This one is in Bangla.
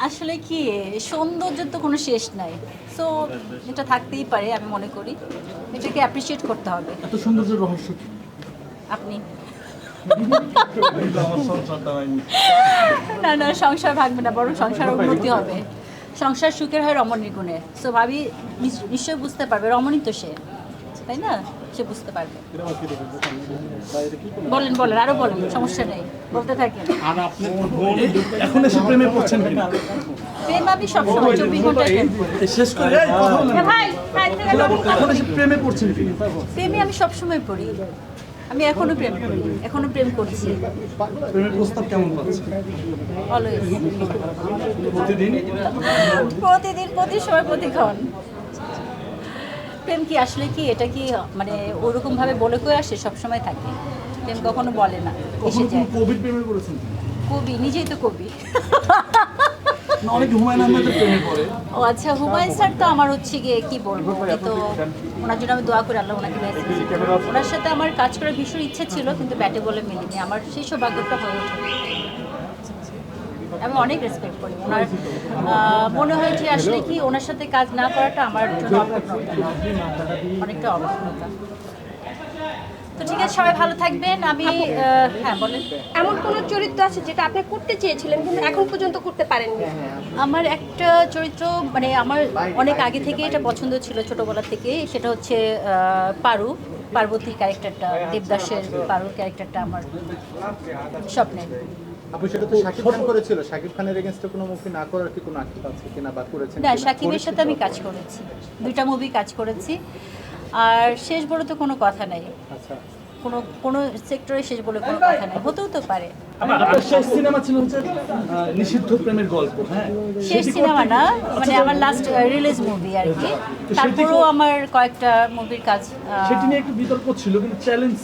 আসলে কি সৌন্দর্যের তো কোনো শেষ নাই, সো এটা থাকতেই পারে। আমি মনে করি এটাকে অ্যাপ্রিসিয়েট করতে হবে। এত সৌন্দর্যের রহস্য কি? আপনি না না, সংসার ভাঙবে না, বরং সংসার উন্নতি হবে। সংসার সুখের হয় রমণীর গুণে। সো ভাবি নিশ্চয়ই বুঝতে পারবে, রমণী তো সে, তাই না? সে বুঝতে পারবে। বলেন বলেন, আরো বলেন, সমস্যা নেই, বলতে থাকেন। এখন এসে প্রেমে পড়ছেন কিনা? প্রেম আমি সবসময় 24 ঘন্টা প্রেম করি। শেষ করে এই কথা বলেন না। ভাই ভাই, এখন এসে প্রেমে পড়ছেন কিনা? প্রেমে আমি সবসময় পড়ি। আমি এখনো প্রেম করি, এখনো প্রেম করছি। প্রেমের প্রস্তাব কেমন পাচ্ছেন? অলওয়েজ, প্রতিদিন? প্রতিদিন, প্রতি সময়, প্রতিক্ষণ। প্রেম কি আসলে কি, এটা কি মানে ওরকম ভাবে বলে কয়ে আসে? সবসময় থাকে প্রেম, কখনো বলে না, এসে কখনো যায়। কোনো কবির প্রেমে পড়েছেন কিনা? কবি, নিজেই তো কবি। না, অনেকে হুমায়ুন আহমেদের প্রেমে পড়ে। ও আচ্ছা, হুমায়ুন স্যার তো আমার হচ্ছে গিয়ে কি বলবো, উনি তো, ওনার জন্য আমি দোয়া করি আল্লাহ ওনাকে বেঁচে দিক। ওনার সাথে আমার কাজ করার ভীষণ ইচ্ছে ছিল, কিন্তু ব্যাটে বলে মিলিনি, আমার সেই সৌভাগ্যটা হয়ে ওঠে। আমি অনেক রেসপেক্ট করি ওনার। মনে হয় যে আসলে কি ওনার সাথে কাজ না করাটা আমার জন্য অপূর্ণতা, অনেকটা অপূর্ণতা। তো ঠিক আছে, সবাই ভালো থাকবেন। আমি হ্যাঁ বলেন। এমন কোন চরিত্র আছে যেটা আপনি করতে চেয়েছিলেন কিন্তু এখন পর্যন্ত করতে পারেননি? আমার একটা চরিত্র, মানে আমার অনেক আগে থেকে এটা পছন্দ ছিল, ছোটবেলা থেকে। সেটা হচ্ছে পার্বতী ক্যারেক্টারটা, দেবদাসের পারুর ক্যারেক্টারটা আমার স্বপ্নের। আপু, সেটা তো শাকিব খান করেছিল। শাকিব খানের এগেইনস্টে কোনো মুভি না করার কি কোনো আক্ষেপ আছে কিনা বা করেছেন না, কিনা? সাকিবের সাথে আমি কাজ করেছি, 2টা মুভি কাজ করেছি। আর শেষ বলে তো কোনো কথা নাই, আচ্ছা, কোনো কোনো সেক্টরে শেষ বলে কোনো কথা নাই, হতেও তো পারে। আপনার শেষ সিনেমা ছিল হচ্ছে নিষিদ্ধ প্রেমের গল্প, হ্যাঁ? শেষ সিনেমা না, মানে আমার লাস্ট রিলিজ মুভি আর কি। তারপরেও আমার কয়েকটা মুভির কাজ সেটি নিয়ে একটু বিতর্ক ছিল, কিন্তু চ্যালেঞ্জ